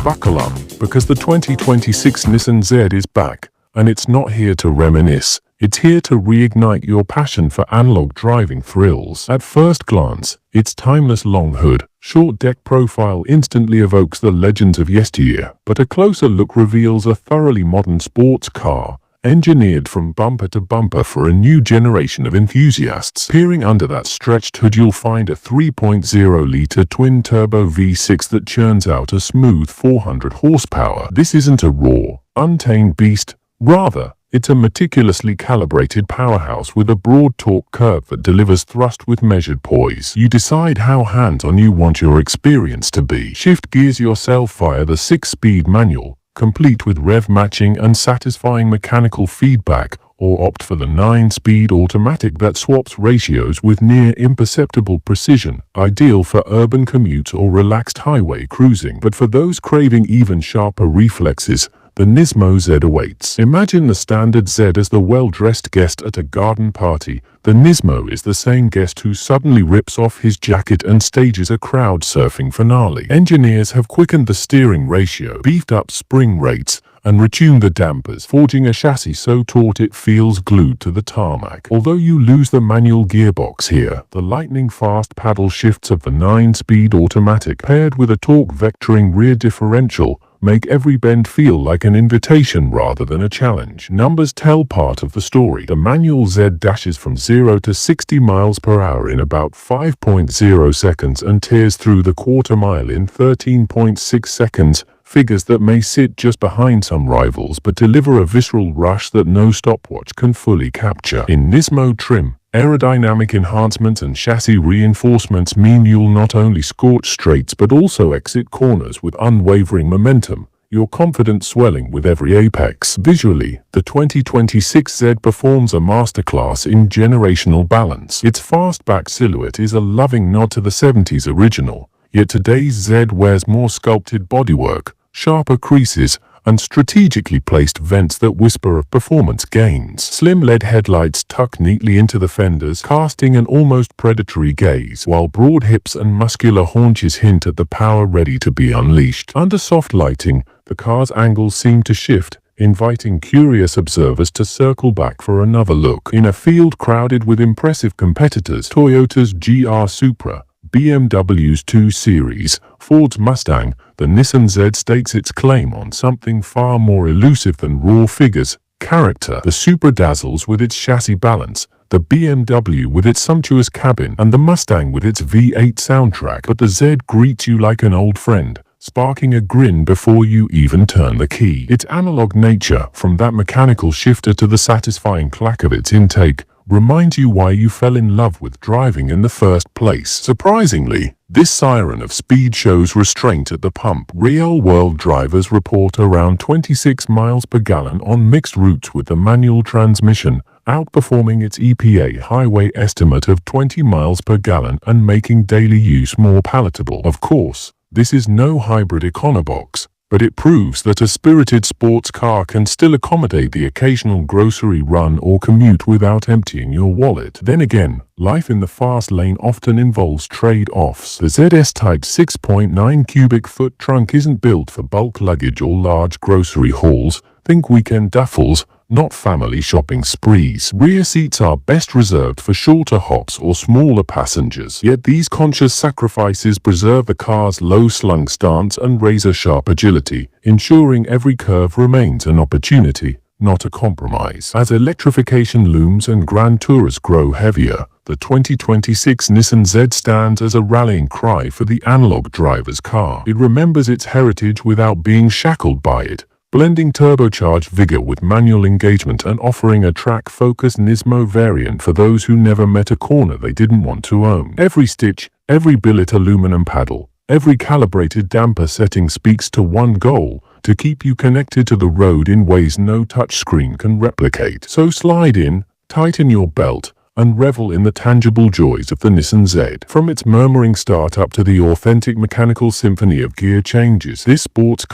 Buckle up, because the 2026 Nissan Z is back, and it's not here to reminisce. It's here to reignite your passion for analog driving thrills. At first glance, its timeless long hood, short deck profile instantly evokes the legends of yesteryear, but a closer look reveals a thoroughly modern sports car, engineered from bumper to bumper for a new generation of enthusiasts. Peering under that stretched hood, you'll find a 3.0-liter twin-turbo V6 that churns out a smooth 400 horsepower. This isn't a raw, untamed beast. Rather, it's a meticulously calibrated powerhouse with a broad torque curve that delivers thrust with measured poise. You decide how hands-on you want your experience to be. Shift gears yourself via the 6-speed manual, complete with rev matching and satisfying mechanical feedback, or opt for the 9-speed automatic that swaps ratios with near imperceptible precision, ideal for urban commutes or relaxed highway cruising. But for those craving even sharper reflexes, the Nismo Z awaits. Imagine the standard Z as the well-dressed guest at a garden party. The Nismo is the same guest who suddenly rips off his jacket and stages a crowd-surfing finale. Engineers have quickened the steering ratio, beefed up spring rates, and retuned the dampers, forging a chassis so taut it feels glued to the tarmac. Although you lose the manual gearbox here, the lightning-fast paddle shifts of the 9-speed automatic, paired with a torque-vectoring rear differential, make every bend feel like an invitation rather than a challenge. Numbers tell part of the story. The manual Z dashes from 0 to 60 miles per hour in about 5.0 seconds and tears through the quarter mile in 13.6 seconds, figures that may sit just behind some rivals but deliver a visceral rush that no stopwatch can fully capture. In Nismo trim, aerodynamic enhancements and chassis reinforcements mean you'll not only scorch straights but also exit corners with unwavering momentum, your confidence swelling with every apex. Visually, the 2026 Z performs a masterclass in generational balance. Its fastback silhouette is a loving nod to the 70s original, yet today's Z wears more sculpted bodywork, sharper creases, and strategically placed vents that whisper of performance gains. Slim LED headlights tuck neatly into the fenders, casting an almost predatory gaze, while broad hips and muscular haunches hint at the power ready to be unleashed. Under soft lighting, the car's angles seem to shift, inviting curious observers to circle back for another look. In a field crowded with impressive competitors, Toyota's GR Supra, BMW's 2 Series, Ford's Mustang, the Nissan Z stakes its claim on something far more elusive than raw figures: character. The Supra dazzles with its chassis balance, the BMW with its sumptuous cabin, and the Mustang with its V8 soundtrack. But the Z greets you like an old friend, sparking a grin before you even turn the key. Its analog nature, from that mechanical shifter to the satisfying clack of its intake, reminds you why you fell in love with driving in the first place. Surprisingly, this siren of speed shows restraint at the pump. Real-world drivers report around 26 miles per gallon on mixed routes with the manual transmission, outperforming its EPA highway estimate of 20 miles per gallon and making daily use more palatable. Of course, this is no hybrid econobox, but it proves that a spirited sports car can still accommodate the occasional grocery run or commute without emptying your wallet. Then again, life in the fast lane often involves trade-offs. The ZS-Type 6.9 cubic foot trunk isn't built for bulk luggage or large grocery hauls. Think weekend duffels, not family shopping sprees. Rear seats are best reserved for shorter hops or smaller passengers. Yet these conscious sacrifices preserve the car's low-slung stance and razor-sharp agility, ensuring every curve remains an opportunity, not a compromise. As electrification looms and grand tourists grow heavier, the 2026 Nissan Z stands as a rallying cry for the analog driver's car. It remembers its heritage without being shackled by it, blending turbocharged vigor with manual engagement and offering a track-focused Nismo variant for those who never met a corner they didn't want to own. Every stitch, every billet aluminum paddle, every calibrated damper setting speaks to one goal: to keep you connected to the road in ways no touchscreen can replicate. So slide in, tighten your belt, and revel in the tangible joys of the Nissan Z. From its murmuring start up to the authentic mechanical symphony of gear changes, this sports car